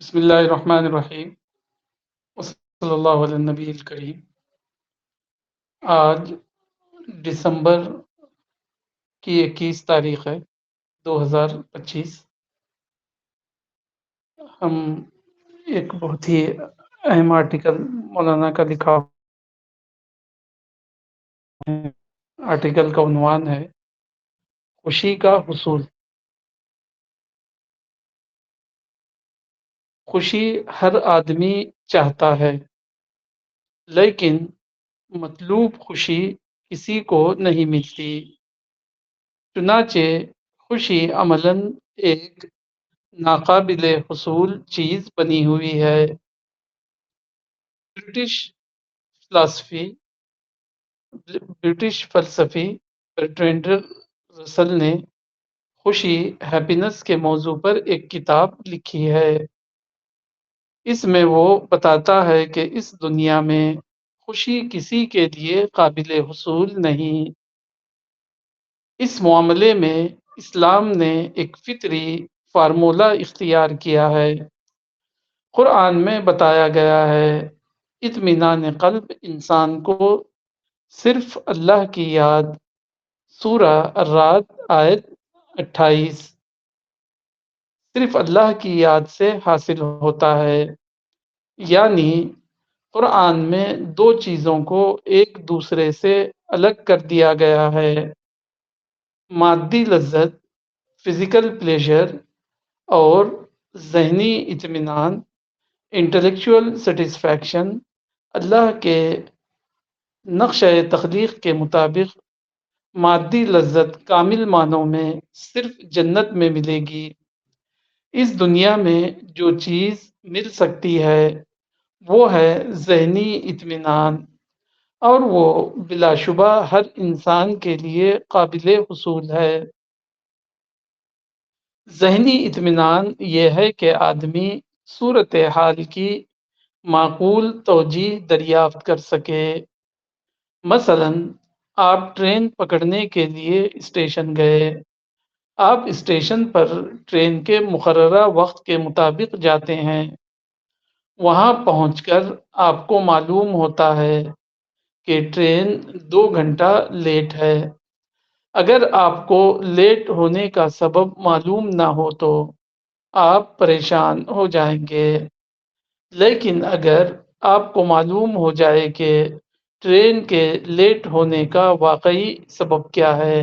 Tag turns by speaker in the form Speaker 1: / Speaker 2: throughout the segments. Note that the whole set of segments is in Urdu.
Speaker 1: بسم اللہ الرحمن الرحیم وصلی اللہ علی النبی الکریم۔ آج دسمبر کی 21 تاریخ ہے 2025۔ ہم ایک بہت ہی اہم آرٹیکل مولانا کا لکھا ہے۔ آرٹیکل کا عنوان ہے خوشی کا حصول۔ خوشی ہر آدمی چاہتا ہے، لیکن مطلوب خوشی کسی کو نہیں ملتی۔ چنانچہ خوشی عملاً ایک ناقابل حصول چیز بنی ہوئی ہے۔ برٹش فلسفی برٹرینڈ رسل نے خوشی ہیپینس کے موضوع پر ایک کتاب لکھی ہے۔ اس میں وہ بتاتا ہے کہ اس دنیا میں خوشی کسی کے لیے قابل حصول نہیں۔ اس معاملے میں اسلام نے ایک فطری فارمولہ اختیار کیا ہے۔ قرآن میں بتایا گیا ہے اطمینان قلب انسان کو صرف اللہ کی یاد، سورہ الرعد آیت 28، صرف اللہ کی یاد سے حاصل ہوتا ہے۔ یعنی قرآن میں دو چیزوں کو ایک دوسرے سے الگ کر دیا گیا ہے۔ مادی لذت، فزیکل پلیزر، اور ذہنی اطمینان، انٹلیکچوئل سیٹسفیکشن، اللہ کے نقشہ تخلیق کے مطابق مادی لذت کامل معنوں میں صرف جنت میں ملے گی۔ اس دنیا میں جو چیز مل سکتی ہے وہ ہے ذہنی اطمینان، اور وہ بلا شبہ ہر انسان کے لیے قابل حصول ہے۔ ذہنی اطمینان یہ ہے کہ آدمی صورتحال کی معقول توجیہ دریافت کر سکے۔ مثلاً آپ ٹرین پکڑنے کے لیے اسٹیشن گئے۔ آپ اسٹیشن پر ٹرین کے مقررہ وقت کے مطابق جاتے ہیں۔ وہاں پہنچ کر آپ کو معلوم ہوتا ہے کہ ٹرین 2 گھنٹہ لیٹ ہے۔ اگر آپ کو لیٹ ہونے کا سبب معلوم نہ ہو تو آپ پریشان ہو جائیں گے، لیکن اگر آپ کو معلوم ہو جائے کہ ٹرین کے لیٹ ہونے کا واقعی سبب کیا ہے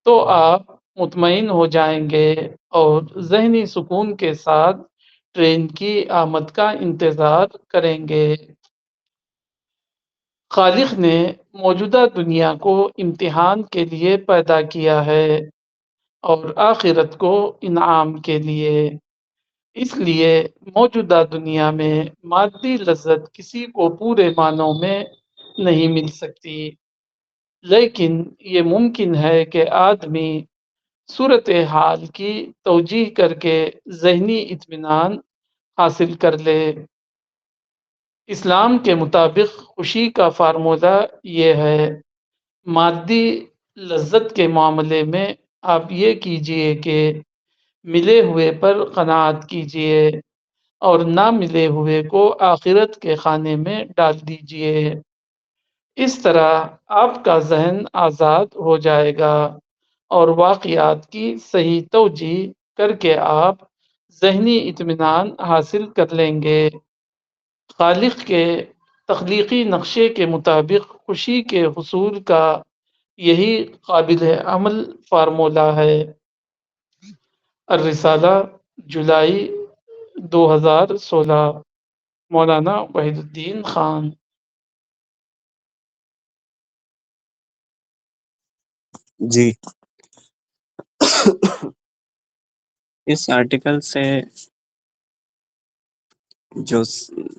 Speaker 1: تو آپ مطمئن ہو جائیں گے اور ذہنی سکون کے ساتھ ٹرین کی آمد کا انتظار کریں گے۔ خالق نے موجودہ دنیا کو امتحان کے لیے پیدا کیا ہے اور آخرت کو انعام کے لیے۔ اس لیے موجودہ دنیا میں مادی لذت کسی کو پورے معنوں میں نہیں مل سکتی، لیکن یہ ممکن ہے کہ آدمی صورتحال کی توجیہ کر کے ذہنی اطمینان حاصل کر لے۔ اسلام کے مطابق خوشی کا فارمولہ یہ ہے۔ مادی لذت کے معاملے میں آپ یہ کیجئے کہ ملے ہوئے پر قناعت کیجئے اور نہ ملے ہوئے کو آخرت کے خانے میں ڈال دیجئے۔ اس طرح آپ کا ذہن آزاد ہو جائے گا اور واقعات کی صحیح توجیہ کر کے آپ ذہنی اطمینان حاصل کر لیں گے۔ خالق کے تخلیقی نقشے کے مطابق خوشی کے حصول کا یہی قابل عمل فارمولہ ہے۔ الرسالہ، جولائی 2016، مولانا وحید الدین خان۔
Speaker 2: جی، اس آرٹیکل سے جو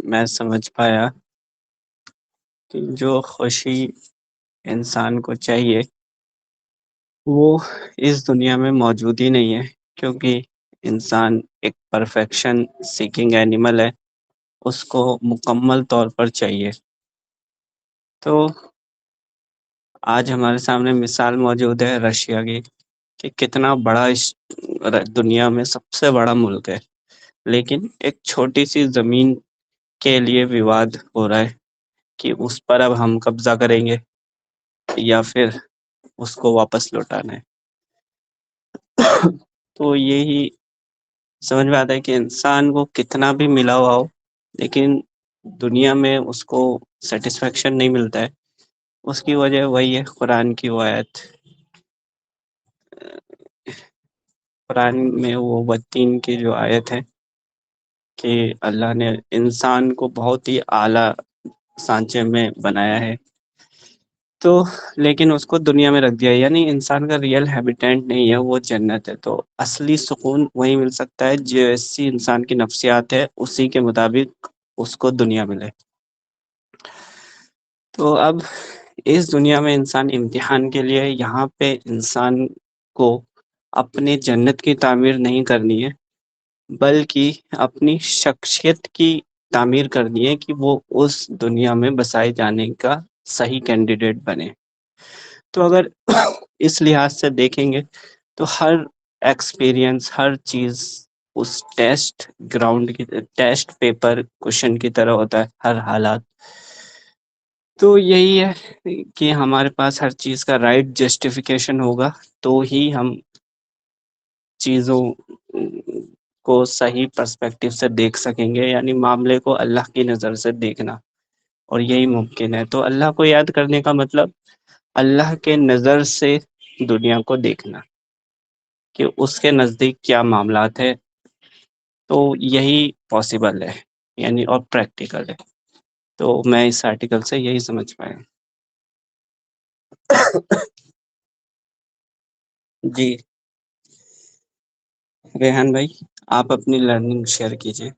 Speaker 2: میں سمجھ پایا کہ جو خوشی انسان کو چاہیے وہ اس دنیا میں موجود ہی نہیں ہے، کیونکہ انسان ایک پرفیکشن سیکنگ اینیمل ہے، اس کو مکمل طور پر چاہیے۔ تو آج ہمارے سامنے مثال موجود ہے رشیا کی، کہ کتنا بڑا اس دنیا میں سب سے بڑا ملک ہے، لیکن ایک چھوٹی سی زمین کے لیے وواد ہو رہا ہے کہ اس پر اب ہم قبضہ کریں گے یا پھر اس کو واپس لوٹانا ہے. تو یہی سمجھ میں آتا ہے کہ انسان کو کتنا بھی ملا ہوا ہو لیکن دنیا میں اس کو سیٹسفیکشن نہیں ملتا ہے. اس کی وجہ وہی ہے قرآن کی وہ آیت، قرآن میں وہ 32 کی جو آیت ہے کہ اللہ نے انسان کو بہت ہی اعلیٰ سانچے میں بنایا ہے، تو لیکن اس کو دنیا میں رکھ دیا ہے. یعنی انسان کا ریئل ہیبیٹینٹ نہیں ہے، وہ جنت ہے. تو اصلی سکون وہی مل سکتا ہے جیسی انسان کی نفسیات ہے اسی کے مطابق اس کو دنیا ملے. تو اب اس دنیا میں انسان امتحان کے لیے یہاں پہ انسان کو اپنے جنت کی تعمیر نہیں کرنی ہے بلکہ اپنی شخصیت کی تعمیر کرنی ہے کہ وہ اس دنیا میں بسائے جانے کا صحیح کینڈیڈیٹ بنے. تو اگر اس لحاظ سے دیکھیں گے تو ہر ایکسپیرینس، ہر چیز اس ٹیسٹ گراؤنڈ کی، ٹیسٹ پیپر کوشچن کی طرح ہوتا ہے ہر حالات. تو یہی ہے کہ ہمارے پاس ہر چیز کا رائٹ جسٹیفیکیشن ہوگا تو ہی ہم چیزوں کو صحیح پرسپیکٹیو سے دیکھ سکیں گے، یعنی معاملے کو اللہ کی نظر سے دیکھنا، اور یہی ممکن ہے. تو اللہ کو یاد کرنے کا مطلب اللہ کے نظر سے دنیا کو دیکھنا کہ اس کے نزدیک کیا معاملات ہے. تو یہی پاسبل ہے، یعنی اور پریکٹیکل ہے. تو میں اس آرٹیکل سے یہی سمجھ پایا. جی ریحان بھائی، آپ اپنی لرننگ شیئر کیجیے.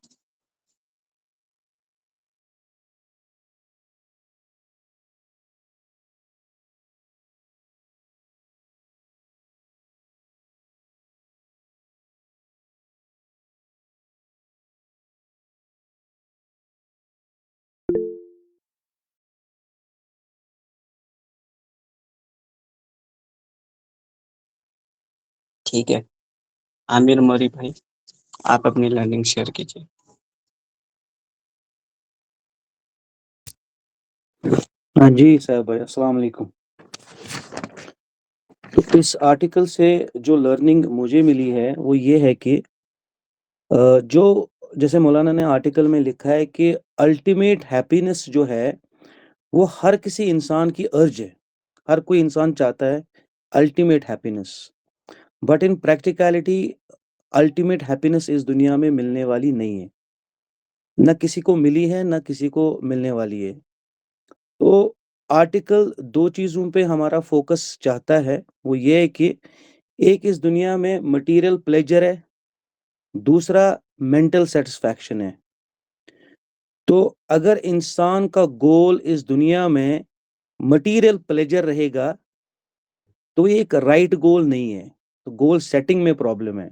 Speaker 2: ٹھیک ہے، عامر موری بھائی آپ اپنی لرننگ شیئر کیجیے.
Speaker 3: ہاں جی صاحب بھائی، السلام علیکم. اس آرٹیکل سے جو لرننگ مجھے ملی ہے وہ یہ ہے کہ جو جیسے مولانا نے آرٹیکل میں لکھا ہے کہ الٹیمیٹ ہیپینس جو ہے وہ ہر کسی انسان کی ارج ہے. ہر کوئی انسان چاہتا ہے ultimate happiness, but in practicality ultimate happiness اس دنیا میں ملنے والی نہیں ہے. نہ کسی کو ملی ہے، نہ کسی کو ملنے والی ہے. تو آرٹیکل دو چیزوں پہ ہمارا فوکس چاہتا ہے. وہ یہ ہے کہ ایک اس دنیا میں مٹیریل پلیجر ہے، دوسرا مینٹل سیٹسفیکشن ہے. تو اگر انسان کا گول اس دنیا میں مٹیریل پلیجر رہے گا تو یہ ایک رائٹ گول نہیں ہے. تو گول سیٹنگ میں پرابلم ہے،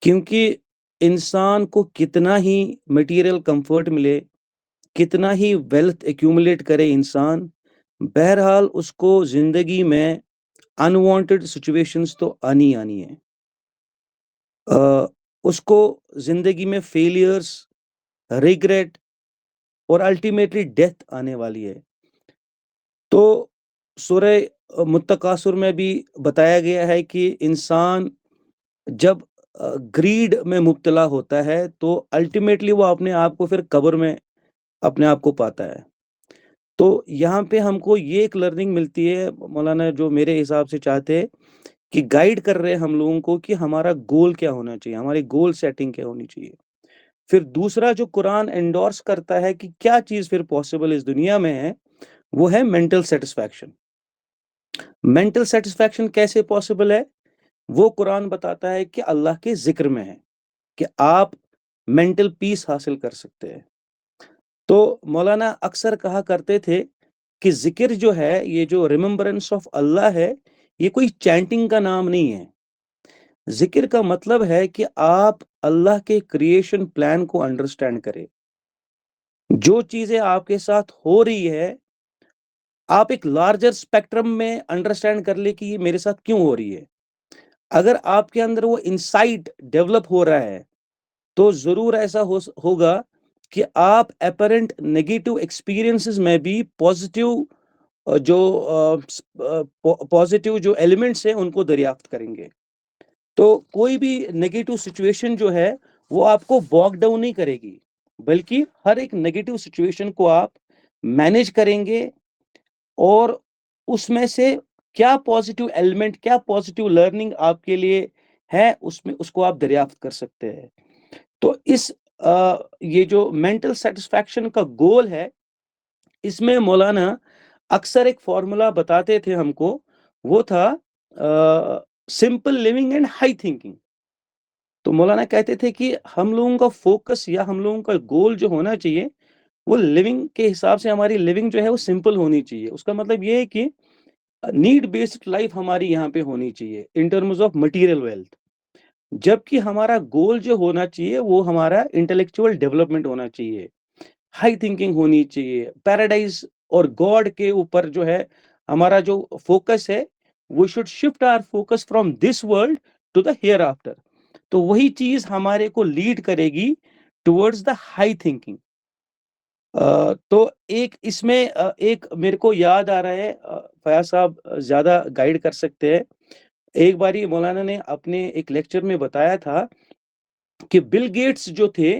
Speaker 3: کیونکہ انسان کو کتنا ہی مٹیریل کمفرٹ ملے، کتنا ہی ویلتھ ایکیومولیٹ کرے انسان، بہرحال اس کو زندگی میں انوانٹڈ سچویشنز تو آنی ہے. اس کو زندگی میں فیلیئرز، ریگریٹ اور الٹیمیٹلی ڈیتھ آنے والی ہے. تو سورہ متکاثر میں بھی بتایا گیا ہے کہ انسان جب گریڈ میں مبتلا ہوتا ہے تو الٹیمیٹلی وہ اپنے آپ کو پھر قبر میں اپنے آپ کو پاتا ہے. تو یہاں پہ ہم کو یہ ایک لرننگ ملتی ہے، مولانا جو میرے حساب سے چاہتے ہیں کہ گائیڈ کر رہے ہم لوگوں کو کہ ہمارا گول کیا ہونا چاہیے، ہماری گول سیٹنگ کیا ہونی چاہیے. پھر دوسرا جو قرآن انڈورس کرتا ہے کہ کیا چیز پھر پاسبل اس دنیا میں ہے، وہ ہے مینٹل سیٹسفیکشن. مینٹل سیٹسفیکشن کیسے پاسبل ہے؟ وہ قرآن بتاتا ہے کہ اللہ کے ذکر میں ہے کہ آپ مینٹل پیس حاصل کر سکتے ہیں. تو مولانا اکثر کہا کرتے تھے کہ ذکر جو ہے، یہ جو ریممبرنس آف اللہ ہے، یہ کوئی چینٹنگ کا نام نہیں ہے. ذکر کا مطلب ہے کہ آپ اللہ کے کریشن پلان کو انڈرسٹینڈ کریں. جو چیزیں آپ کے ساتھ ہو رہی ہے آپ ایک لارجر اسپیکٹرم میں انڈرسٹینڈ کر لیں کہ یہ میرے ساتھ کیوں ہو رہی ہے. اگر آپ کے اندر وہ انسائٹ ڈیولپ ہو رہا ہے تو ضرور ایسا ہوگا کہ آپ اپیرنٹ نیگیٹو ایکسپیرینسز میں بھی پازیٹیو جو ایلیمنٹس ہیں ان کو دریافت کریں گے. تو کوئی بھی نیگیٹو سچویشن جو ہے وہ آپ کو باگ ڈاؤن نہیں کرے گی، بلکہ ہر ایک نیگیٹو سچویشن کو آپ مینیج کریں گے اور اس میں سے کیا پازیٹیو ایلیمنٹ، کیا پازیٹیو لرننگ آپ کے لیے ہے اس کو آپ دریافت کر سکتے ہیں. تو یہ جو مینٹل سیٹسفیکشن کا گول ہے، اس میں مولانا اکثر ایک فارمولا بتاتے تھے ہم کو، وہ تھا simple living and high thinking. تو مولانا کہتے تھے کہ ہم لوگوں کا فوکس یا ہم لوگوں کا گول جو ہونا چاہیے وہ لیونگ کے حساب سے، ہماری لیونگ جو ہے وہ سمپل ہونی چاہیے. اس کا مطلب یہ ہے کہ نیڈ بیسڈ لائف ہماری یہاں پہ ہونی چاہیے in terms of material wealth, جبکہ ہمارا گول جو ہونا چاہیے وہ ہمارا انٹلیکچوئل ڈیولپمنٹ ہونا چاہیے، ہائی تھنکنگ ہونی چاہیے، پیراڈائز اور گاڈ کے اوپر جو ہے ہمارا جو فوکس ہے، we should shift our focus from this world to the hereafter. تو وہی چیز ہمارے کو لیڈ کرے گی ٹورڈز دا ہائی تھنکنگ. تو ایک اس میں ایک میرے کو یاد آ رہا ہے، فیاض صاحب زیادہ گائیڈ کر سکتے ہیں. ایک باری مولانا نے اپنے ایک لیکچر میں بتایا تھا کہ بل گیٹس جو تھے،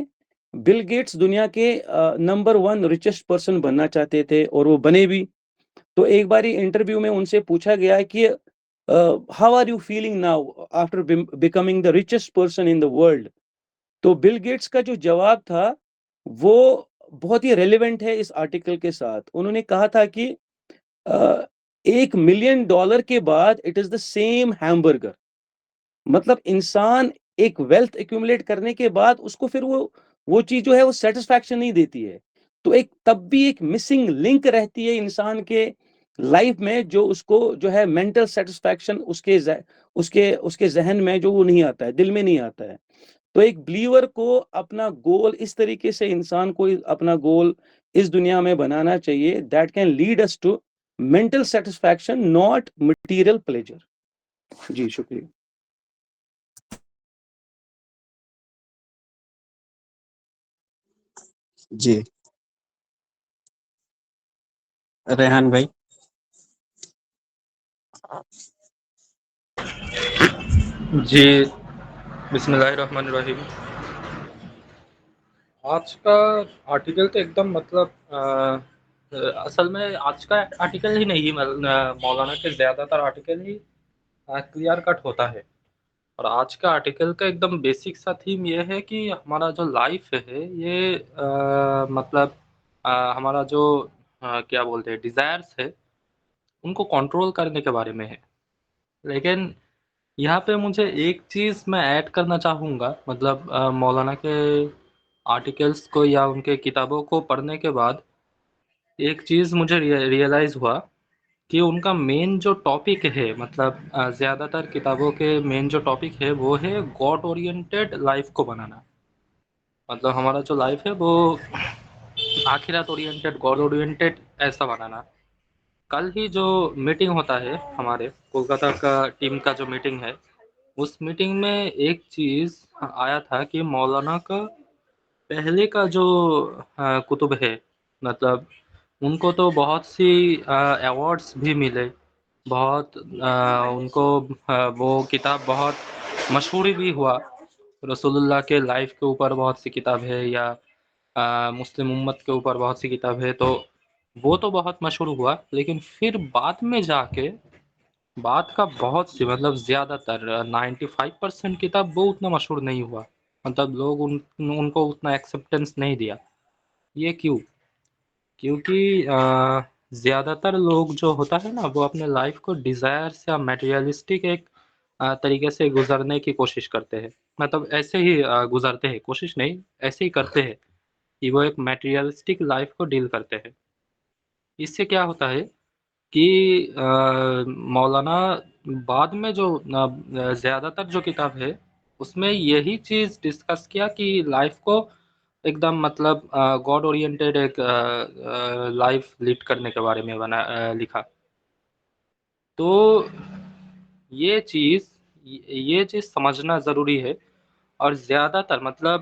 Speaker 3: بل گیٹس دنیا کے نمبر 1 ریچسٹ پرسن بننا چاہتے تھے اور وہ بنے بھی. تو ایک باری انٹرویو میں ان سے پوچھا گیا کہ how are you feeling now after becoming the richest person in the world. تو بل گیٹس کا جو جواب تھا وہ بہت ہی ریلیونٹ ہے اس آرٹیکل کے ساتھ. انہوں نے کہا تھا کہ $1,000,000 کے بعد it is the same hamburger. مطلب انسان ایک ویلتھ ایکومولیٹ کرنے کے بعد اس کو پھر وہ چیز جو ہے وہ سیٹسفیکشن نہیں دیتی ہے. تو تب بھی ایک مسنگ لنک رہتی ہے انسان کے لائف میں، جو اس کو جو ہے مینٹل سیٹسفیکشن اس کے ذہن میں جو وہ نہیں آتا ہے، دل میں نہیں آتا ہے. تو ایک بلیور کو اپنا گول اس طریقے سے، انسان کو اپنا گول اس دنیا میں بنانا چاہیے that can lead us to mental satisfaction, not material pleasure. جی شکریہ.
Speaker 2: جی ریحان بھائی.
Speaker 4: جی بسم اللہ الرحمن الرحیم. آج کا آرٹیکل تو ایک دم مطلب اصل میں آج کا آرٹیکل ہی نہیں، مولانا کے زیادہ تر آرٹیکل ہی کلیئر کٹ ہوتا ہے. اور آج کا آرٹیکل کا ایک دم بیسک سا تھیم یہ ہے کہ ہمارا جو لائف ہے یہ مطلب ہمارا جو کیا بولتے ہیں ڈیزائرس ہے ان کو کنٹرول کرنے کے بارے میں ہے. لیکن یہاں پہ مجھے ایک چیز میں ایڈ کرنا چاہوں گا، مطلب مولانا کے آرٹیکلس کو یا ان کے کتابوں کو پڑھنے کے بعد ایک چیز مجھے ریئلائز ہوا کہ ان کا مین جو ٹاپک ہے، مطلب زیادہ تر کتابوں کے مین جو ٹاپک ہے وہ ہے گاڈ اورینٹیڈ لائف کو بنانا. مطلب ہمارا جو لائف ہے وہ آخرت اورینٹیڈ، گاڈ اورینٹیڈ ایسا بنانا. کل ہی جو میٹنگ ہوتا ہے ہمارے کولکاتہ کا ٹیم کا جو میٹنگ ہے، اس میٹنگ میں ایک چیز آیا تھا کہ مولانا کا پہلے کا جو کتب ہے، مطلب ان کو تو بہت سی ایوارڈس بھی ملے، بہت ان کو وہ کتاب بہت مشہور بھی ہوا. رسول اللہ کے لائف کے اوپر بہت سی کتاب ہے، یا مسلم امت کے اوپر بہت سی کتاب ہے، تو وہ تو بہت مشہور ہوا. لیکن پھر بعد میں جا کے بات کا بہت سی، مطلب زیادہ تر 95% کتاب وہ اتنا مشہور نہیں ہوا. مطلب لوگ ان کو اتنا ایکسیپٹنس نہیں دیا. یہ کیوں؟ کیونکہ زیادہ تر لوگ جو ہوتا ہے نا وہ اپنے لائف کو ڈیزائرس یا میٹیریلسٹک ایک طریقے سے گزارنے کی کوشش کرتے ہیں. مطلب ایسے ہی گزارتے ہیں، کوشش نہیں، ایسے ہی کرتے ہیں کہ وہ ایک میٹیریلسٹک لائف کو ڈیل کرتے ہیں. اس سے کیا ہوتا ہے کہ مولانا بعد میں جو زیادہ تر جو کتاب ہے اس میں یہی چیز ڈسکس کیا کہ لائف کو ایک دم مطلب گاڈ اورینٹیڈ ایک لائف لیڈ کرنے کے بارے میں لکھا. تو یہ چیز سمجھنا ضروری ہے. اور زیادہ تر مطلب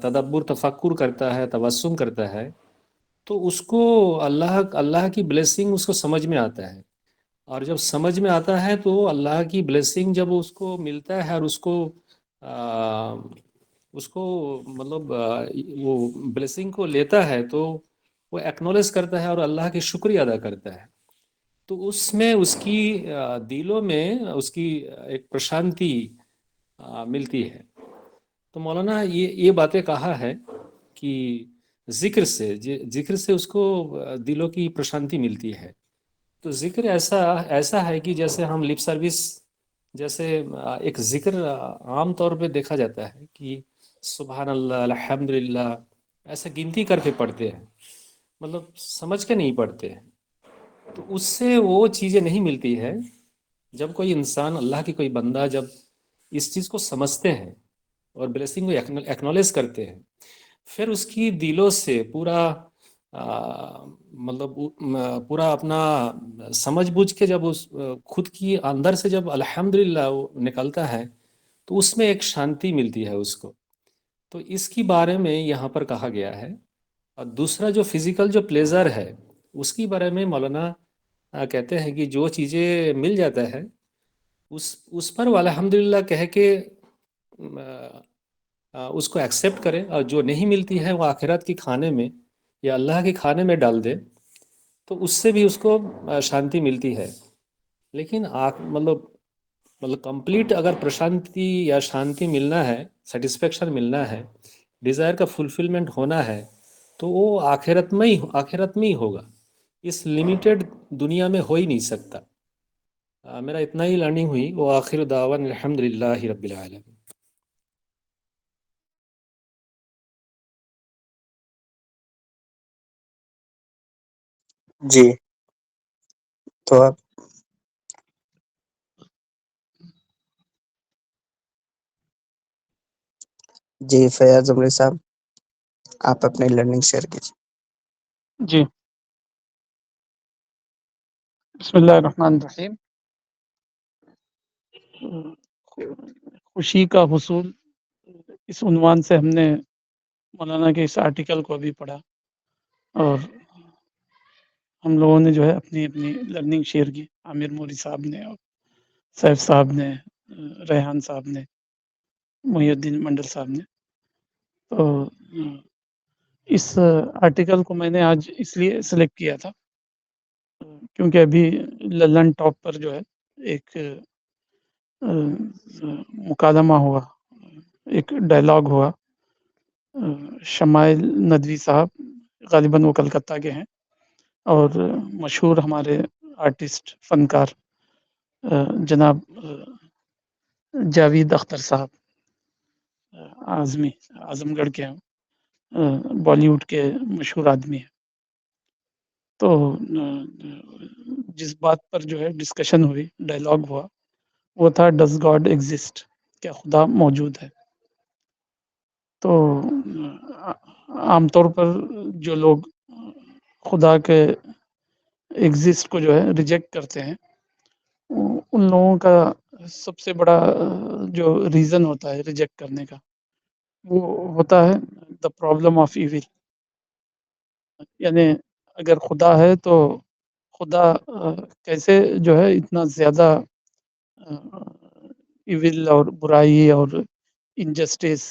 Speaker 5: تدبر تفکر کرتا ہے، تبسم کرتا ہے، تو اس کو اللہ کی بلیسنگ اس کو سمجھ میں آتا ہے، اور جب سمجھ میں آتا ہے تو اللہ کی بلیسنگ جب اس کو ملتا ہے اور اس کو مطلب وہ بلیسنگ کو لیتا ہے تو وہ ایکنالج کرتا ہے اور اللہ کی شکریہ ادا کرتا ہے، تو اس میں اس کی دلوں میں اس کی ایک پرشانتی ملتی ہے۔ تو مولانا یہ باتیں کہا ہے کہ ذکر سے اس کو دلوں کی پرشانتی ملتی ہے۔ تو ذکر ایسا ہے کہ جیسے ہم لپ سروس، جیسے ایک ذکر عام طور پہ دیکھا جاتا ہے کہ سبحان اللہ، الحمدللہ، ایسے گنتی کر کے پڑھتے ہیں، مطلب سمجھ کے نہیں پڑھتے ہیں، تو اس سے وہ چیزیں نہیں ملتی ہے۔ جب کوئی انسان، اللہ کی کوئی بندہ جب اس چیز کو سمجھتے ہیں اور بلیسنگ کو ایکنالج کرتے ہیں، پھر اس کی دلوں سے پورا مطلب پورا اپنا سمجھ بوجھ کے جب اس خود کی اندر سے جب الحمدللہ وہ نکلتا ہے تو اس میں ایک شانتی ملتی ہے اس کو۔ تو اس کی بارے میں یہاں پر کہا گیا ہے۔ اور دوسرا جو فزیکل جو پلیزر ہے اس کی بارے میں مولانا کہتے ہیں کہ جو چیزیں مل جاتا ہے اس پر وہ الحمدللہ کہہ کے اس کو ایکسیپٹ کرے، اور جو نہیں ملتی ہے وہ آخرت کے کھانے میں یا اللہ کے کھانے میں ڈال دے، تو اس سے بھی اس کو شانتی ملتی ہے۔ لیکن مطلب کمپلیٹ اگر پرشانتی یا شانتی ملنا ہے، سیٹسفیکشن ملنا ہے، ڈیزائر کا فلفلمنٹ ہونا ہے، تو وہ آخرت میں ہی ہوگا، اس لیمیٹڈ دنیا میں ہو ہی نہیں سکتا۔ میرا اتنا ہی لرننگ ہوئی، وہ آخر دعوان الحمدللہ رب العالمین۔
Speaker 2: جی، تو آپ جی فیاض عمری صاحب، آپ اپنی لرننگ شیئر کیجیے۔
Speaker 1: جی، بسم اللہ الرحمن الرحیم۔ خوشی کا حصول، اس عنوان سے ہم نے مولانا کے اس آرٹیکل کو ابھی پڑھا، اور ہم لوگوں نے جو ہے اپنی لرننگ شیئر کی، عامر موری صاحب نے اور سیف صاحب نے، ریحان صاحب نے، محی الدین منڈل صاحب نے۔ تو اس آرٹیکل کو میں نے آج اس لیے سلیکٹ کیا تھا کیونکہ ابھی للن ٹاپ پر جو ہے ایک مکالمہ ہوا، ایک ڈائلاگ ہوا۔ شمائل ندوی صاحب، غالباً وہ کلکتہ کے ہیں، اور مشہور ہمارے آرٹسٹ فنکار جناب جاوید اختر صاحب، اعظم گڑھ کے ہیں، بالی ووڈ کے مشہور آدمی ہیں۔ تو جس بات پر جو ہے ڈسکشن ہوئی، ڈائلاگ ہوا، وہ تھا ڈز گاڈ ایگزسٹ، کیا خدا موجود ہے؟ تو عام طور پر جو لوگ خدا کے ایگزسٹ کو جو ہے ریجیکٹ کرتے ہیں، ان لوگوں کا سب سے بڑا جو ریزن ہوتا ہے ریجیکٹ کرنے کا، وہ ہوتا ہے دا پرابلم آف ایول۔ یعنی اگر خدا ہے تو خدا کیسے جو ہے اتنا زیادہ ایول اور برائی اور انجسٹس،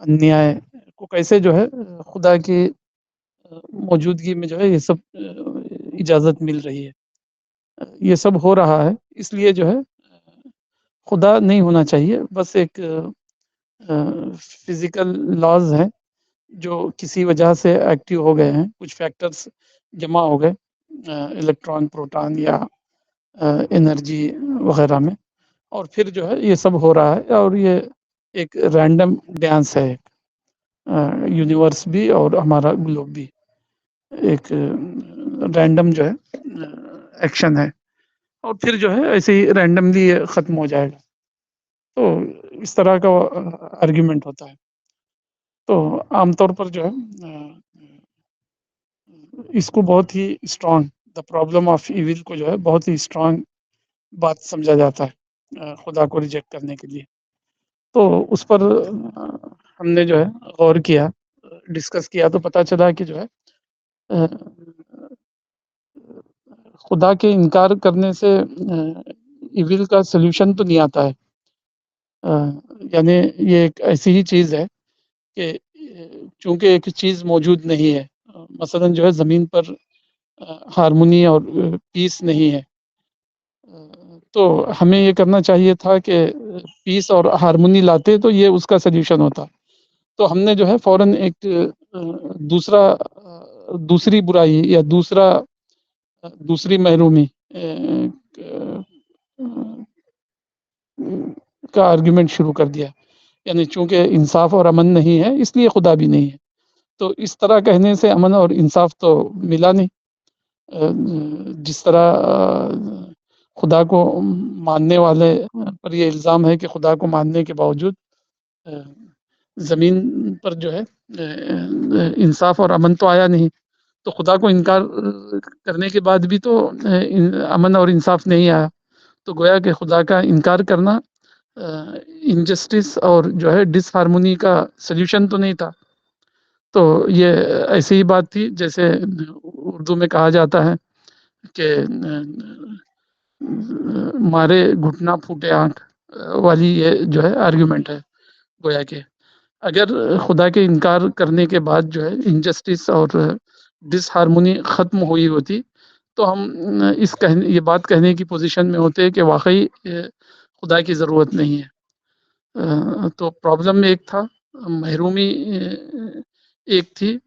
Speaker 1: انیائے کو کیسے جو ہے خدا کی موجودگی میں جو ہے یہ سب اجازت مل رہی ہے، یہ سب ہو رہا ہے۔ اس لیے جو ہے خدا نہیں ہونا چاہیے، بس ایک فزیکل لاز ہیں جو کسی وجہ سے ایکٹیو ہو گئے ہیں، کچھ فیکٹرز جمع ہو گئے الیکٹران، پروٹان یا انرجی وغیرہ میں، اور پھر جو ہے یہ سب ہو رہا ہے، اور یہ ایک رینڈم ڈانس ہے، یونیورس بھی اور ہمارا گلوب بھی ایک رینڈم جو ہے ایکشن ہے، اور پھر جو ہے ایسے ہی رینڈملی یہ ختم ہو جائے گا۔ تو اس طرح کا آرگیومنٹ ہوتا ہے۔ تو عام طور پر جو ہے اس کو بہت ہی strong, the problem of evil کو جو ہے بہت ہی اسٹرانگ بات سمجھا جاتا ہے خدا کو ریجیکٹ کرنے کے لیے۔ تو اس پر ہم نے جو ہے غور کیا، ڈسکس کیا، تو پتہ چلا کہ جو ہے خدا کے انکار کرنے سے ایول کا سلوشن تو نہیں آتا ہے. یعنی یہ ایک ایسی ہی چیز ہے کہ چونکہ ایک چیز موجود نہیں ہے، مثلا جو ہے زمین پر ہارمونی اور پیس نہیں ہے، تو ہمیں یہ کرنا چاہیے تھا کہ پیس اور ہارمونی لاتے تو یہ اس کا سلیوشن ہوتا. تو ہم نے جو ہے فوراً ایک دوسری برائی یا دوسری محرومی کا آرگیومنٹ شروع کر دیا. یعنی چونکہ انصاف اور امن نہیں ہے اس لیے خدا بھی نہیں ہے. تو اس طرح کہنے سے امن اور انصاف تو ملا نہیں. جس طرح خدا کو ماننے والے پر یہ الزام ہے کہ خدا کو ماننے کے باوجود زمین پر جو ہے انصاف اور امن تو آیا نہیں. تو خدا کو انکار کرنے کے بعد بھی تو امن اور انصاف نہیں آیا. تو گویا کہ خدا کا انکار کرنا انجسٹس اور جو ہے ڈس ہارمونی کا سلیوشن تو نہیں تھا. تو یہ ایسی ہی بات تھی جیسے اردو میں کہا جاتا ہے کہ مارے گھٹنا پھوٹے آنکھ والی یہ جو ہے آرگیومنٹ ہے. گویا کہ اگر خدا کے انکار کرنے کے بعد جو ہے انجسٹس اور ڈس ہارمونی ختم ہوئی ہوتی تو ہم یہ بات کہنے کی پوزیشن میں ہوتے کہ واقعی خدا کی ضرورت نہیں ہے. تو پرابلم ایک تھا، محرومی ایک تھی،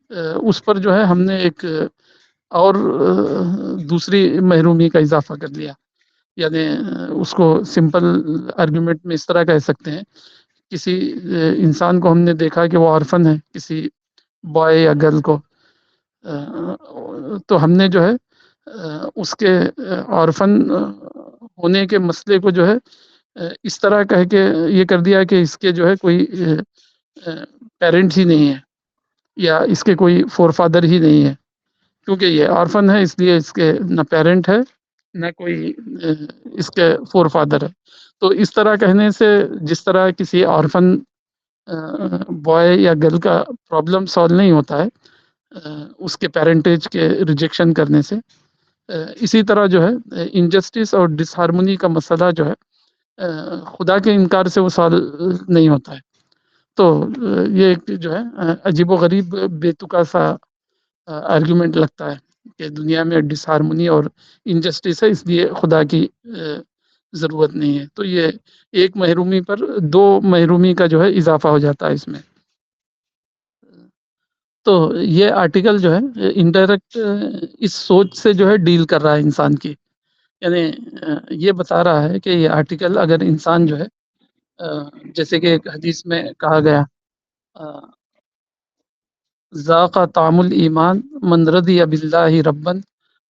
Speaker 1: اس پر جو ہے ہم نے ایک اور دوسری محرومی کا اضافہ کر لیا. یعنی اس کو سمپل آرگیومنٹ میں اس طرح کہہ سکتے ہیں، کسی انسان کو ہم نے دیکھا کہ وہ آرفن ہے، کسی بوائے یا گرل کو، تو ہم نے جو ہے اس کے آرفن ہونے کے مسئلے کو جو ہے اس طرح کہہ کے یہ کر دیا کہ اس کے جو ہے کوئی پیرنٹ ہی نہیں ہے یا اس کے کوئی فور فادر ہی نہیں ہے. کیونکہ یہ آرفن ہے اس لیے اس کے نہ پیرنٹ ہے نہ کوئی اس کے فور فادر ہے. تو اس طرح کہنے سے جس طرح کسی آرفن بوائے یا گرل کا پرابلم سالو نہیں ہوتا ہے اس کے پیرنٹیج کے ریجیکشن کرنے سے، اسی طرح جو ہے انجسٹس اور ڈس ہارمونی کا مسئلہ جو ہے خدا کے انکار سے وہ سالو نہیں ہوتا ہے. تو یہ ایک جو ہے عجیب و غریب بے تکا سا آرگیومنٹ لگتا ہے کہ دنیا میں ڈس ہارمونی اور انجسٹس ہے اس لیے خدا کی ضرورت نہیں ہے. تو یہ ایک محرومی پر دو محرومی کا جو ہے اضافہ ہو جاتا ہے اس میں. تو یہ آرٹیکل جو ہے انڈائریکٹ اس سوچ سے جو ہے ڈیل کر رہا ہے انسان کی. یعنی یہ بتا رہا ہے کہ یہ آرٹیکل اگر انسان جو ہے جیسے کہ ایک حدیث میں کہا گیا ذاق طعم الایمان من رضی باللہ ربا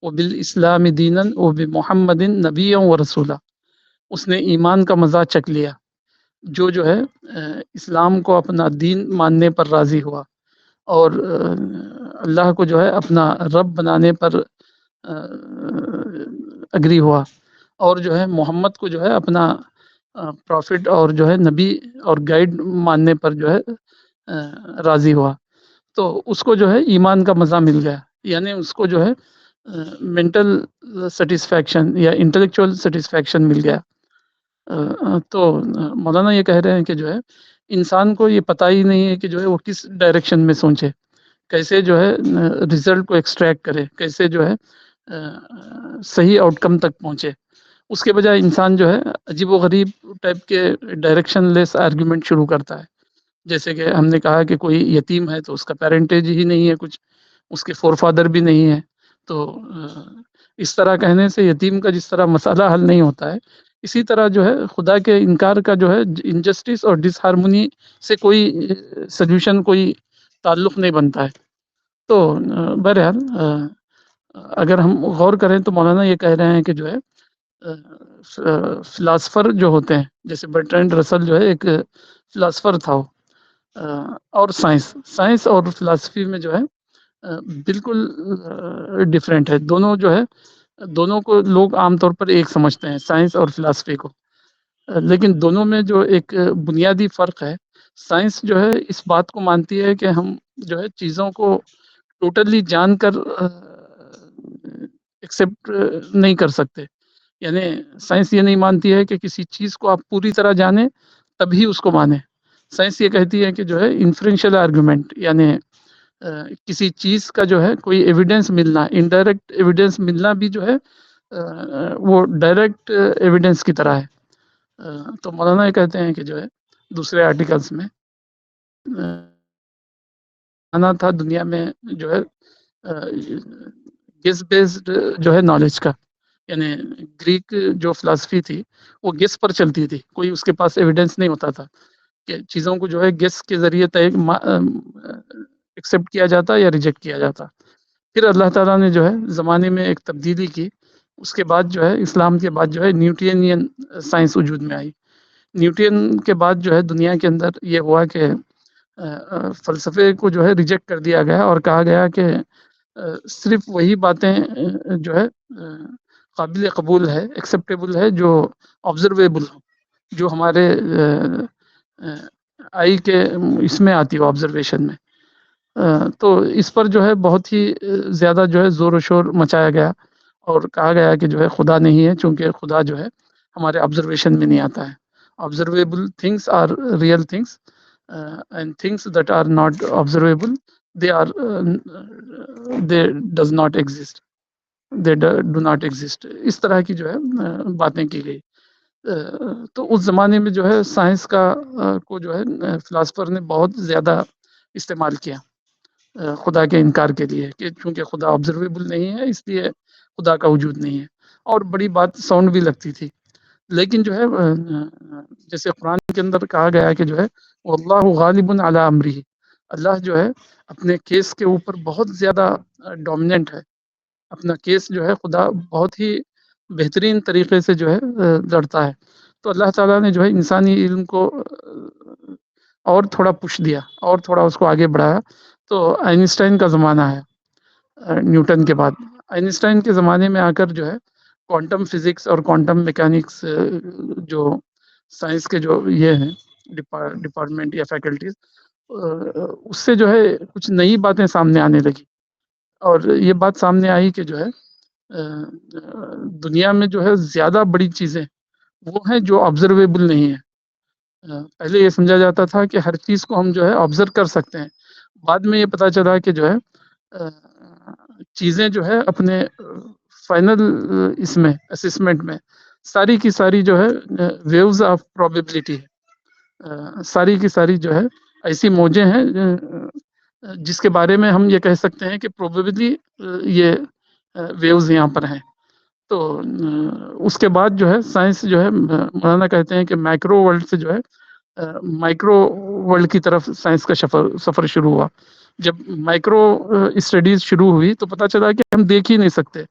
Speaker 1: وبالاسلام دینا وبمحمد نبیا ورسولا. اس نے ایمان کا مزہ چکھ لیا جو ہے اسلام کو اپنا دین ماننے پر راضی ہوا اور اللہ کو جو ہے اپنا رب بنانے پر اگری ہوا اور جو ہے محمد کو جو ہے اپنا پروفٹ اور جو ہے نبی اور گائیڈ ماننے پر جو ہے راضی ہوا. تو اس کو جو ہے ایمان کا مزہ مل گیا. یعنی اس کو جو ہے مینٹل سیٹسفیکشن یا انٹلیکچوئل سیٹسفیکشن مل گیا. تو مولانا یہ کہہ رہے ہیں کہ جو ہے انسان کو یہ پتہ ہی نہیں ہے کہ جو ہے وہ کس ڈائریکشن میں سوچے، کیسے جو ہے رزلٹ کو ایکسٹریکٹ کرے، کیسے جو ہے صحیح آؤٹ کم تک پہنچے. اس کے بجائے انسان جو ہے عجیب و غریب ٹائپ کے ڈائریکشن لیس آرگیومنٹ شروع کرتا ہے. جیسے کہ ہم نے کہا کہ کوئی یتیم ہے تو اس کا پیرنٹیج ہی نہیں ہے، کچھ اس کے فور فادر بھی نہیں ہے. تو اس طرح کہنے سے یتیم کا جس طرح مسئلہ حل نہیں ہوتا ہے، اسی طرح جو ہے خدا کے انکار کا جو ہے انجسٹس اور ڈس ہارمونی سے کوئی سلیوشن، کوئی تعلق نہیں بنتا ہے. تو بہرحال اگر ہم غور کریں تو مولانا یہ کہہ رہے ہیں کہ جو ہے فلاسفر جو ہوتے ہیں، جیسے برٹرینڈ رسل جو ہے ایک فلاسفر تھا وہ، اور سائنس اور فلاسفی میں جو ہے بالکل ڈفرینٹ ہے. دونوں جو ہے دونوں کو لوگ عام طور پر ایک سمجھتے ہیں، سائنس اور فلاسفی کو، لیکن دونوں میں جو ایک بنیادی فرق ہے سائنس جو ہے اس بات کو مانتی ہے کہ ہم جو ہے چیزوں کو ٹوٹلی جان کر ایکسیپٹ نہیں کر سکتے. یعنی سائنس یہ نہیں مانتی ہے کہ کسی چیز کو آپ پوری طرح جانیں تبھی اس کو مانیں. سائنس یہ کہتی ہے کہ جو ہے انفرینشیل آرگومنٹ، یعنی کسی چیز کا جو ہے کوئی ایویڈنس ملنا، انڈائریکٹ ایویڈنس ملنا بھی جو ہے وہ ڈائریکٹ ایویڈنس کی طرح ہے. تو مولانا یہ کہتے ہیں کہ جو ہے دوسرے آرٹیکلس میں آنا تھا دنیا میں جو ہے گیس بیسڈ جو ہے نالج کا، یعنی گریک جو فلاسفی تھی وہ گیس پر چلتی تھی، کوئی اس کے پاس ایویڈنس نہیں ہوتا تھا کہ چیزوں کو جو ہے گیس کے ذریعے ایکسیپٹ کیا جاتا یا ریجیکٹ کیا جاتا. پھر اللہ تعالیٰ نے جو ہے زمانے میں ایک تبدیلی کی. اس کے بعد جو ہے اسلام کے بعد جو ہے نیوٹینین سائنس وجود میں آئی. نیوٹن کے بعد جو ہے دنیا کے اندر یہ ہوا کہ فلسفے کو جو ہے ریجیکٹ کر دیا گیا اور کہا گیا کہ صرف وہی باتیں جو ہے قابل قبول ہے، ایکسیپٹیبل ہے، جو آبزرویبل ہو، جو ہمارے آئی کے اس میں آتی ہو، آبزرویشن میں. تو اس پر جو ہے بہت ہی زیادہ جو ہے زور و شور مچایا گیا اور کہا گیا کہ جو ہے خدا نہیں ہے، چونکہ خدا جو ہے ہمارے آبزرویشن میں نہیں آتا ہے. Observable things are real things and things that are not observable they does not exist, they do not exist. اس طرح کی جو ہے باتیں کی گئی. تو اس زمانے میں جو ہے سائنس کا کو جو ہے فلاسفر نے بہت زیادہ استعمال کیا خدا کے انکار کے لیے، کہ چونکہ خدا آبزرویبل نہیں ہے اس لیے خدا کا وجود نہیں ہے. اور بڑی بات ساؤنڈ بھی لگتی تھی. لیکن جو ہے جیسے قرآن کے اندر کہا گیا کہ جو ہے واللہ غالب علی امرہ، اللہ جو ہے اپنے کیس کے اوپر بہت زیادہ ڈومیننٹ ہے. اپنا کیس جو ہے خدا بہت ہی بہترین طریقے سے جو ہے لڑتا ہے. تو اللہ تعالیٰ نے جو ہے انسانی علم کو اور تھوڑا پش دیا اور تھوڑا اس کو آگے بڑھایا. تو آئنسٹائن کا زمانہ ہے نیوٹن کے بعد. آئنسٹائن کے زمانے میں آ کر جو ہے کوانٹم فزکس اور کوانٹم میکینکس جو سائنس کے جو یہ ہیں ڈپارٹمنٹ یا فیکلٹیز، اس سے جو ہے کچھ نئی باتیں سامنے آنے لگی. اور یہ بات سامنے آئی کہ جو ہے دنیا میں جو ہے زیادہ بڑی چیزیں وہ ہیں جو آبزرویبل نہیں ہیں. پہلے یہ سمجھا جاتا تھا کہ ہر چیز کو ہم جو ہے آبزرو کر سکتے ہیں. بعد میں یہ پتہ چلا کہ جو ہے چیزیں جو ہے اپنے فائنل اس میں اسسمنٹ میں ساری کی ساری جو ہے ویوز آف پروبیبلٹی ہے. ساری کی ساری جو ہے ایسی موجیں ہیں جس کے بارے میں ہم یہ کہہ سکتے ہیں کہ پروبیبلی یہ ویوز یہاں پر ہیں. تو اس کے بعد جو ہے سائنس جو ہے مولانا کہتے ہیں کہ مائکرو ورلڈ سے جو ہے مائکرو ورلڈ کی طرف سائنس کا سفر شروع ہوا. جب مائکرو اسٹڈیز شروع ہوئی تو پتہ چلا کہ ہم دیکھ ہی نہیں سکتے،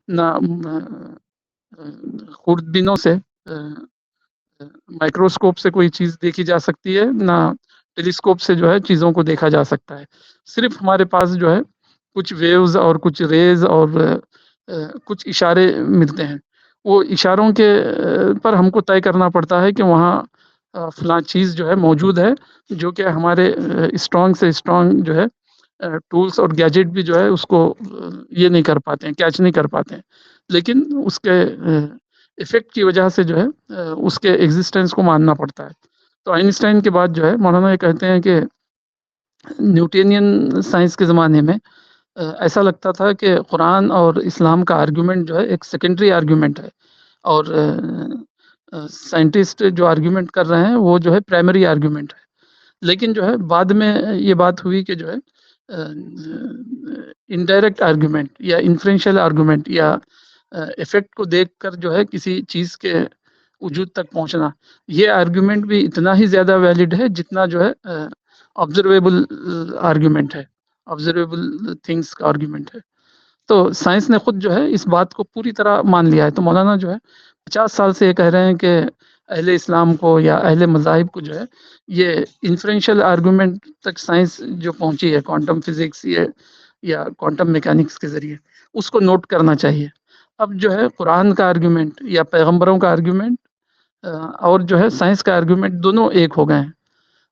Speaker 1: نہ خوردبینوں سے مائکروسکوپ سے کوئی چیز دیکھی جا سکتی ہے، نہ ٹیلیسکوپ سے جو ہے چیزوں کو دیکھا جا سکتا ہے. صرف ہمارے پاس جو ہے کچھ ویوز اور کچھ ریز اور کچھ اشارے ملتے ہیں. وہ اشاروں کے پر ہم کو طے کرنا پڑتا ہے کہ وہاں فلاں چیز جو ہے موجود ہے، جو کہ ہمارے اسٹرانگ سے اسٹرانگ جو ہے ٹولز اور گیجٹ بھی جو ہے اس کو یہ نہیں کر پاتے ہیں، کیچ نہیں کر پاتے ہیں. لیکن اس کے ایفیکٹ کی وجہ سے جو ہے اس کے ایگزسٹنس کو ماننا پڑتا ہے. تو آئنسٹائن کے بعد جو ہے مولانا یہ کہتے ہیں کہ نیوٹینین سائنس کے زمانے میں ایسا لگتا تھا کہ قرآن اور اسلام کا آرگیومنٹ جو ہے ایک سیکنڈری آرگیومنٹ ہے، اور سائنٹسٹ جو آرگیومنٹ کر رہے ہیں وہ جو ہے پرائمری آرگیومنٹ ہے. لیکن جو ہے بعد میں یہ بات ہوئی کہ جو ہے انڈائریکٹ آرگیومنٹ یا انفرینشیل آرگیومنٹ یا ایفیکٹ کو دیکھ کر جو ہے کسی چیز کے وجود تک پہنچنا، یہ آرگیومنٹ بھی اتنا ہی زیادہ ویلڈ ہے جتنا جو ہے آبزرویبل آرگیومنٹ ہے، آبزرویبل تھنگس کا آرگیومنٹ ہے. تو سائنس نے خود جو ہے اس بات کو پوری طرح مان لیا ہے. تو مولانا جو ہے 50 سال سے یہ کہہ رہے ہیں کہ اہل اسلام کو یا اہل مذاہب کو جو ہے یہ انفرینشیل آرگیومنٹ تک سائنس جو پہنچی ہے کوانٹم فزکس یا کوانٹم میکینکس کے ذریعے، اس کو نوٹ کرنا چاہیے. اب جو ہے قرآن کا آرگیومنٹ یا پیغمبروں کا آرگیومنٹ اور جو ہے سائنس کا آرگیومنٹ دونوں ایک ہو گئے ہیں.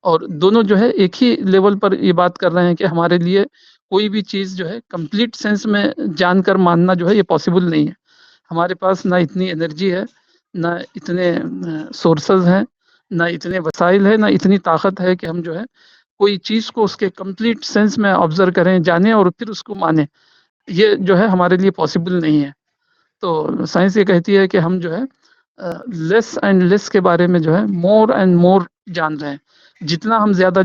Speaker 1: اور دونوں جو ہے ایک ہی لیول پر یہ بات کر رہے ہیں کہ ہمارے لیے کوئی بھی چیز جو ہے کمپلیٹ سینس میں جان کر ماننا جو ہے یہ پاسبل نہیں ہے. ہمارے پاس نہ اتنی انرجی ہے، نہ اتنے سورسز ہیں، نہ اتنے وسائل ہیں، نہ اتنی طاقت ہے کہ ہم جو ہے کوئی چیز کو اس کے کمپلیٹ سینس میں آبزرو کریں، جانیں اور پھر اس کو مانیں. یہ جو ہے ہمارے لیے پاسبل نہیں ہے. تو سائنس یہ کہتی ہے کہ ہم جو ہے لیس اینڈ لیس کے بارے میں جو ہے مور اینڈ مور جان رہے ہیں. جتنا ہم زیادہ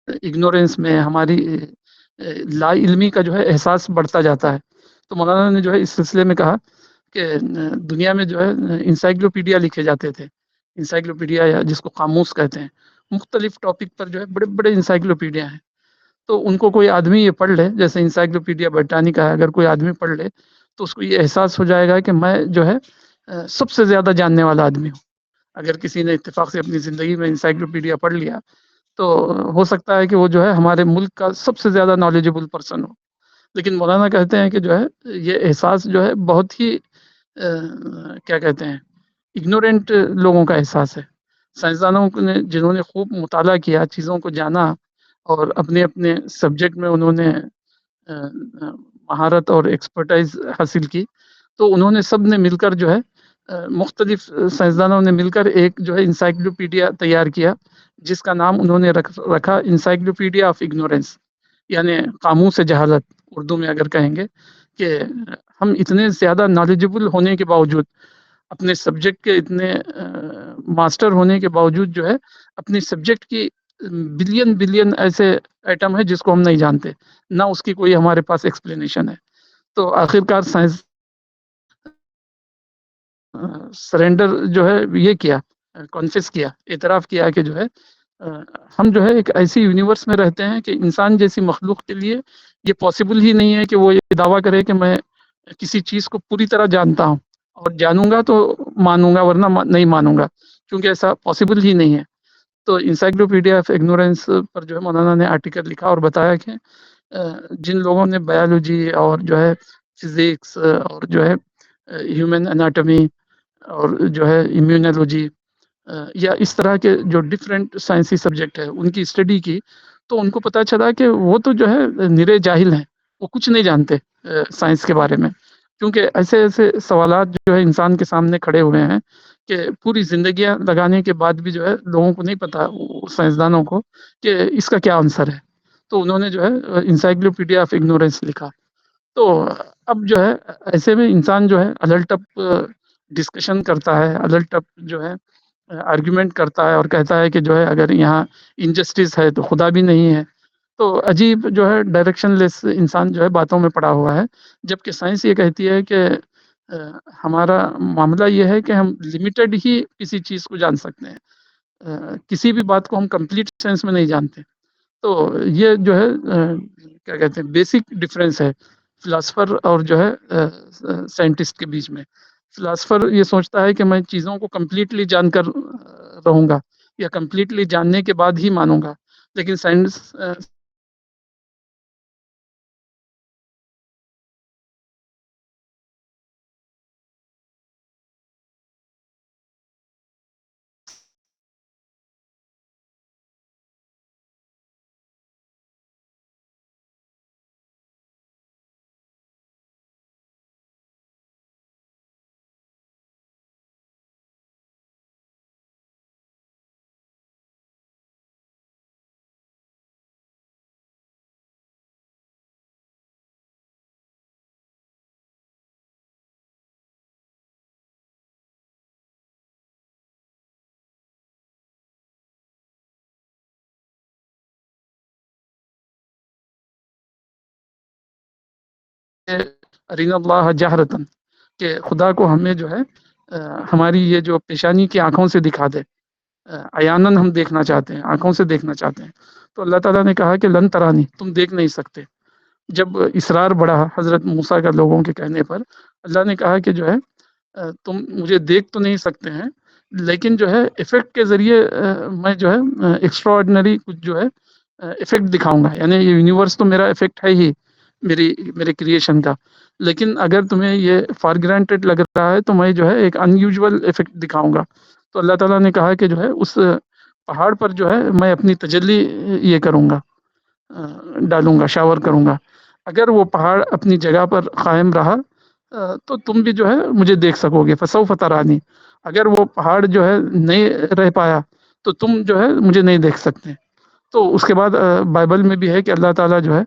Speaker 1: اگنورینس میں ہماری لا علمی کا جو ہے احساس بڑھتا جاتا ہے. تو مولانا نے جو ہے اس سلسلے میں کہا کہ دنیا میں جو ہے انسائکلوپیڈیا لکھے جاتے تھے. انسائکلوپیڈیا یا جس کو قاموس کہتے ہیں، مختلف ٹاپک پر جو ہے بڑے بڑے انسائکلوپیڈیا ہیں. تو ان کو کوئی آدمی یہ پڑھ لے، جیسے انسائکلوپیڈیا برٹانیکا ہے، اگر کوئی آدمی پڑھ لے تو اس کو یہ احساس ہو جائے گا کہ میں جو ہے سب سے زیادہ جاننے والا آدمی ہوں. اگر کسی نے اتفاق سے اپنی زندگی میں انسائکلوپیڈیا پڑھ لیا تو ہو سکتا ہے کہ وہ جو ہے ہمارے ملک کا سب سے زیادہ نالجبل پرسن ہو. لیکن مولانا کہتے ہیں کہ جو ہے یہ احساس جو ہے بہت ہی کیا کہتے ہیں اگنورینٹ لوگوں کا احساس ہے. سائنسدانوں نے جنہوں نے خوب مطالعہ کیا، چیزوں کو جانا اور اپنے اپنے سبجیکٹ میں انہوں نے مہارت اور ایکسپرٹائز حاصل کی، تو انہوں نے سب نے مل کر جو ہے مختلف سائنسدانوں نے مل کر ایک جو ہے انسائکلوپیڈیا تیار کیا، جس کا نام انہوں نے رکھا انسائکلوپیڈیا آف اگنورینس، یعنی قاموس جہالت اردو میں اگر کہیں گے. کہ ہم اتنے زیادہ نالجبل ہونے کے باوجود، اپنے سبجیکٹ کے اتنے ماسٹر ہونے کے باوجود جو ہے اپنی سبجیکٹ کی بلین بلین ایسے ایٹم ہے جس کو ہم نہیں جانتے، نہ اس کی کوئی ہمارے پاس ایکسپلینیشن ہے. تو آخرکار سائنس سرنڈر جو ہے یہ کیا، کانفیس کیا، اعتراف کیا کہ جو ہے ہم جو ہے ایک ایسی یونیورس میں رہتے ہیں کہ انسان جیسی مخلوق کے لیے یہ پاسبل ہی نہیں ہے کہ وہ یہ دعویٰ کرے کہ میں کسی چیز کو پوری طرح جانتا ہوں، اور جانوں گا تو مانوں گا، ورنہ نہیں مانوں گا، کیونکہ ایسا پاسبل ہی نہیں ہے. تو انسائکلوپیڈیا آف اگنورینس پر جو ہے مولانا نے آرٹیکل لکھا اور بتایا کہ جن لوگوں نے بایولوجی اور جو ہے فزکس اور جو ہے ہیومن اناٹمی اور جو ہے امیونالوجی یا اس طرح کے جو ڈفرینٹ سائنسی سبجیکٹ ہے ان کی اسٹڈی کی، تو ان کو پتہ چلا کہ وہ تو جو ہے نرے جاہل ہیں، وہ کچھ نہیں جانتے سائنس کے بارے میں. کیونکہ ایسے ایسے سوالات جو ہے انسان کے سامنے کھڑے ہوئے ہیں کہ پوری زندگیاں لگانے کے بعد بھی جو ہے لوگوں کو نہیں پتا، سائنسدانوں کو، کہ اس کا کیا آنسر ہے. تو انہوں نے جو ہے انسائکلوپیڈیا آف اگنورینس لکھا. تو اب جو ہے ایسے میں انسان جو ہے الٹ اپ ڈسکشن کرتا ہے، الٹ اپ جو ہے آرگیومنٹ کرتا ہے اور کہتا ہے کہ جو ہے اگر یہاں انجسٹس ہے تو خدا بھی نہیں ہے. تو عجیب جو ہے ڈائریکشن لیس انسان جو ہے باتوں میں پڑا ہوا ہے، جبکہ سائنس یہ کہتی ہے کہ ہمارا معاملہ یہ ہے کہ ہم لمیٹڈ ہی کسی چیز کو جان سکتے ہیں، کسی بھی بات کو ہم کمپلیٹ سینس میں نہیں جانتے. تو یہ جو ہے کیا کہتے ہیں بیسک ڈفرینس ہے فلاسفر اور جو ہے سائنٹسٹ کے بیچ میں. فلاسفر یہ سوچتا ہے کہ میں چیزوں کو کمپلیٹلی جان کر رہوں گا، یا کمپلیٹلی جاننے کے بعد ہی مانوں گا. لیکن سائنس ارین اللہ جہرتن، کہ خدا کو ہمیں جو ہے ہماری یہ جو پیشانی کی آنکھوں سے دکھا دے، عیاناً ہم دیکھنا چاہتے ہیں، آنکھوں سے دیکھنا چاہتے ہیں. تو اللہ تعالیٰ نے کہا کہ لن ترانی، تم دیکھ نہیں سکتے. جب اصرار بڑھا حضرت موسیٰ کا لوگوں کے کہنے پر، اللہ نے کہا کہ جو ہے تم مجھے دیکھ تو نہیں سکتے ہیں، لیکن جو ہے ایفیکٹ کے ذریعے میں جو ہے ایکسٹرا آرڈنری کچھ جو ہے ایفیکٹ دکھاؤں گا. یعنی یہ یونیورس تو میرا ایفیکٹ ہے ہی، میرے کریشن کا، لیکن اگر تمہیں یہ فار گرانٹیڈ لگ رہا ہے تو میں جو ہے ایک ان یوزول ایفیکٹ دکھاؤں گا. تو اللہ تعالیٰ نے کہا کہ جو ہے اس پہاڑ پر جو ہے میں اپنی تجلی یہ کروں گا، ڈالوں گا، شاور کروں گا. اگر وہ پہاڑ اپنی جگہ پر قائم رہا تو تم بھی جو ہے مجھے دیکھ سکو گے، فسوف ترانی. اگر وہ پہاڑ جو ہے نہیں رہ پایا تو تم جو ہے مجھے نہیں دیکھ سکتے. تو اس کے بعد بائبل میں بھی ہے کہ اللہ تعالیٰ جو ہے